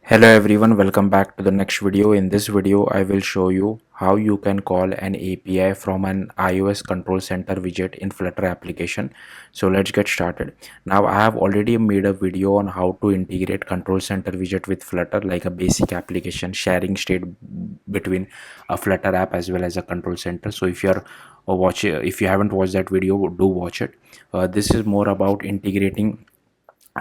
Hello everyone, welcome back to the next video. In this video, I will show you how you can call an API from an iOS control center widget in Flutter application. So let's get started. Now I have already made a video on how to integrate control center widget with Flutter, like a basic application sharing state between a Flutter app as well as a control center. So if you haven't watched that video, do watch it. This is more about integrating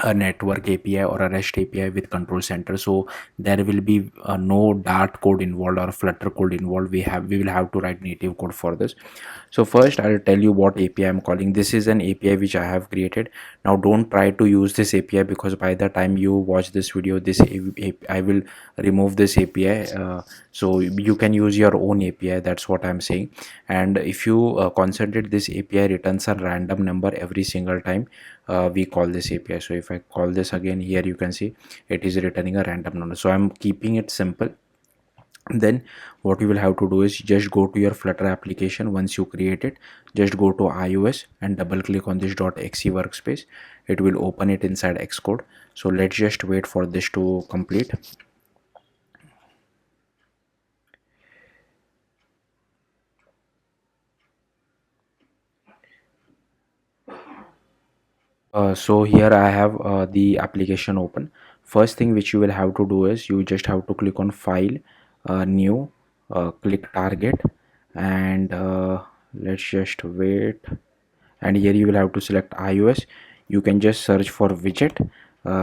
a network API or a REST API with control center. So there will be no Dart code involved or Flutter code involved. We will have to write native code for this. So first I'll tell you what API I'm calling. This is an API which I have created. Now don't try to use this API, because by the time you watch this video, I will remove this API. So you can use your own API. That's what I'm saying. And if you concentrate, this API returns a random number every single time we call this API. So if I call this again, here you can see it is returning a random number. So I'm keeping it simple. Then what you will have to do is just go to your Flutter application. Once you create it, just go to iOS and double click on this .exe workspace. It will open it inside Xcode. So let's just wait for this to complete. So here I have the application open. First thing which you will have to do is you just have to click on file, new, click target, and let's just wait. And here you will have to select iOS. You can just search for widget,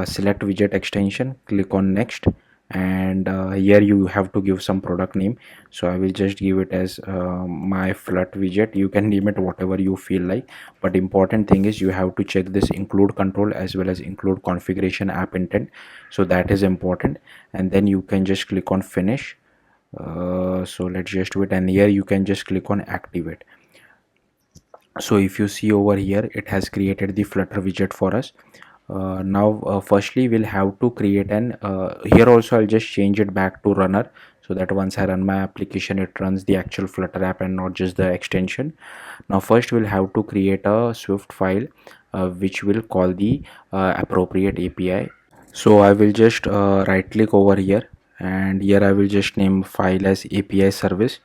select widget extension, click on next, and here you have to give some product name. So I will just give it as my flut widget. You can name it whatever you feel like, but important thing is you have to check this include control as well as include configuration app intent. So that is important. And then you can just click on finish. So let's just wait, and here you can just click on activate. So if you see over here, it has created the Flutter widget for us. Now firstly we'll have to create an here also I'll just change it back to runner, so that once I run my application, it runs the actual Flutter app and not just the extension. Now first we'll have to create a Swift file which will call the appropriate API. So I will just right click over here, and here I will just name file as API service.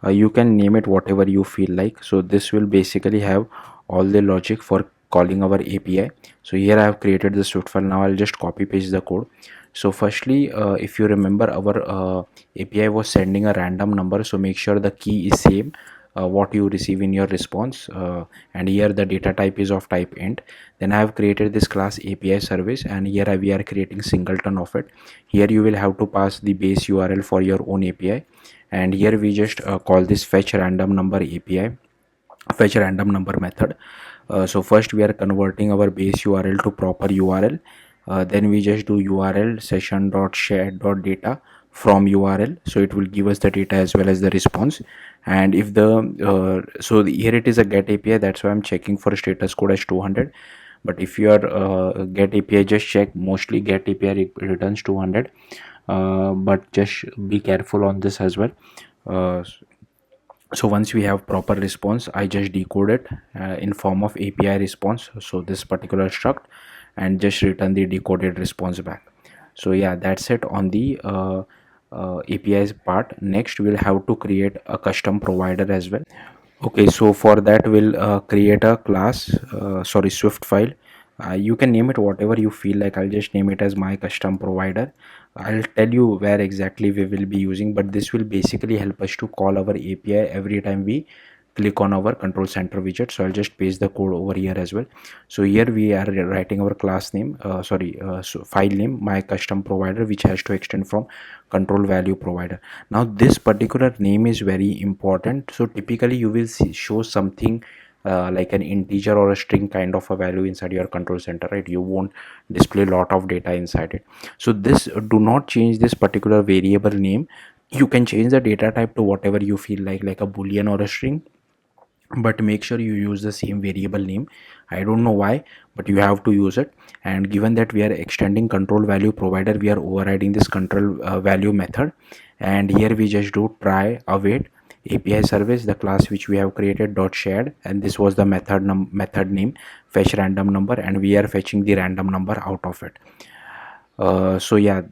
You can name it whatever you feel like. So this will basically have all the logic for calling our API. So here I have created the Swift file. Now I'll just copy paste the code. So firstly, if you remember, our API was sending a random number, so make sure the key is same what you receive in your response, and here the data type is of type int. Then I have created this class API service, and here we are creating singleton of it. Here you will have to pass the base URL for your own API, and here we just call this fetch random number API, fetch random number method. So first we are converting our base URL to proper URL. Then we just do URL session.share.data from URL, so it will give us the data as well as the response. And if the here it is a get API, that's why I'm checking for status code as 200. But if you are get API, just check, mostly get API returns 200, but just be careful on this as well. So once we have proper response, I just decode it in form of API response, so this particular struct, and just return the decoded response back. So yeah, that's it on the APIs part. Next we'll have to create a custom provider as well. Okay, so for that we'll create a class, Swift file. You can name it whatever you feel like. I'll just name it as my custom provider. I'll tell you where exactly we will be using, but this will basically help us to call our API every time we click on our control center widget. So I'll just paste the code over here as well. So here we are writing our class name, so file name, my custom provider, which has to extend from control value provider. Now this particular name is very important. So typically you will show something like an integer or a string kind of a value inside your control center, right? You won't display a lot of data inside it. So this, do not change this particular variable name. You can change the data type to whatever you feel like a boolean or a string, but make sure you use the same variable name. I don't know why, but you have to use it. And given that we are extending control value provider, we are overriding this control value method. And here we just do try await API service, the class which we have created dot shared, and this was the method name fetch random number, and we are fetching the random number out of it. So yeah,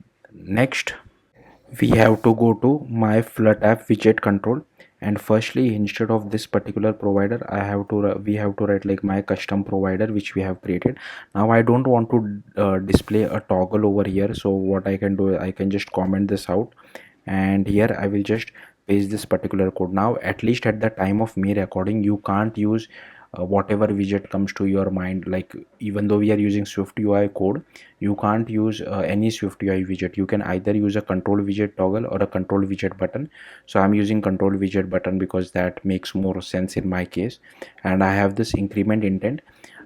Next, we have to go to my Flutter app widget control, and firstly, instead of this particular provider, we have to write like my custom provider which we have created. Now I don't want to display a toggle over here, so what I can do, I can just comment this out, and here I will just paste this particular code. Now at least at the time of me recording, you can't use whatever widget comes to your mind. Like, even though we are using Swift UI code, you can't use any Swift UI widget. You can either use a control widget toggle or a control widget button. So I'm using control widget button because that makes more sense in my case, and I have this increment intent.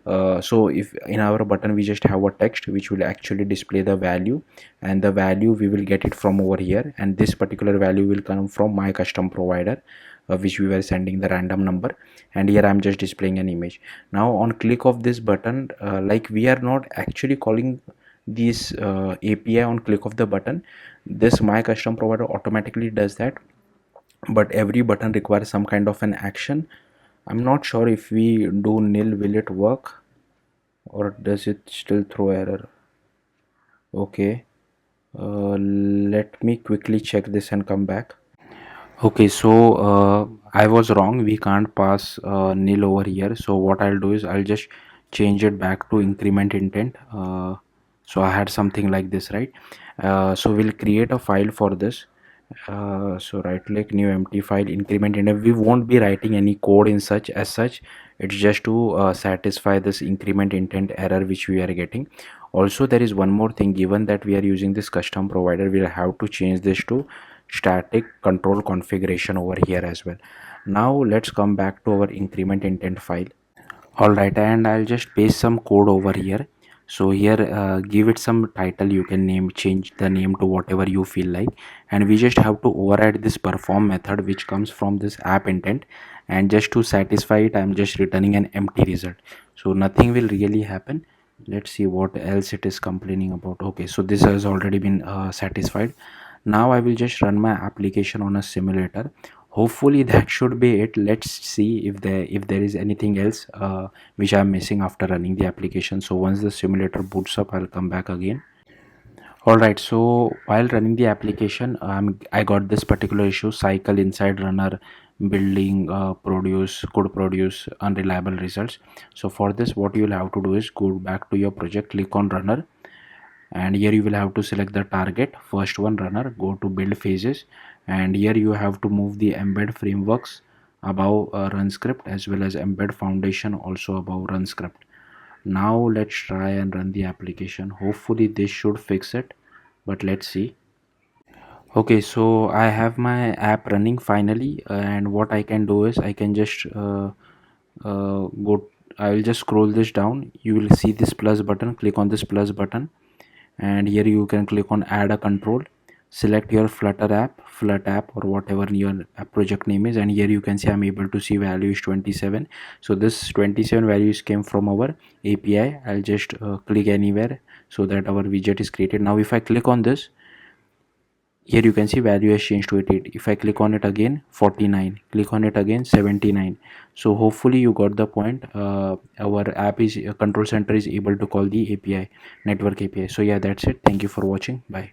So if in our button we just have a text which will actually display the value, and the value we will get it from over here, and this particular value will come from my custom provider, which we were sending the random number, and here I'm just displaying an image. Now on click of this button, like we are not actually calling this API on click of the button. This my custom provider automatically does that, but every button requires some kind of an action. I'm not sure if we do nil will it work, or does it still throw error. Okay, let me quickly check this and come back. Okay, so I was wrong. We can't pass nil over here. So what I'll do is I'll just change it back to increment intent. So I had something like this, right? So we'll create a file for this. So right click, new empty file, increment intent. We won't be writing any code in such as such. It's just to satisfy this increment intent error which we are getting. Also, there is one more thing. Given that we are using this custom provider, we'll have to change this to static control configuration over here as well. Now let's come back to our increment intent file. Alright, and I'll just paste some code over here. So here, give it some title. You can change the name to whatever you feel like, and we just have to override this perform method which comes from this app intent, and just to satisfy it, I'm just returning an empty result. So nothing will really happen. Let's see what else it is complaining about. Okay, so this has already been satisfied. Now I will just run my application on a simulator. Hopefully that should be it. Let's see if there is anything else which I'm missing after running the application. So once the simulator boots up, I'll come back again. Alright, so while running the application, I got this particular issue: cycle inside runner building could produce unreliable results. So for this, what you'll have to do is go back to your project, click on runner, and here you will have to select the target, first one, runner, go to build phases, and here you have to move the embed frameworks above run script, as well as embed foundation also above run script. Now let's try and run the application. Hopefully this should fix it, but let's see. Okay, so I have my app running finally, and what I can do is I can just go I will just scroll this down. You will see this plus button. Click on this plus button, and here you can click on add a control. Select your Flutter app or whatever your app project name is, and here you can see I'm able to see value is 27. So this 27 values came from our API. I'll just click anywhere so that our widget is created. Now if I click on this, here you can see value has changed to 88. If I click on it again, 49, click on it again, 79. So hopefully you got the point. Our app is control center is able to call the API, network API. So yeah, that's it. Thank you for watching. Bye.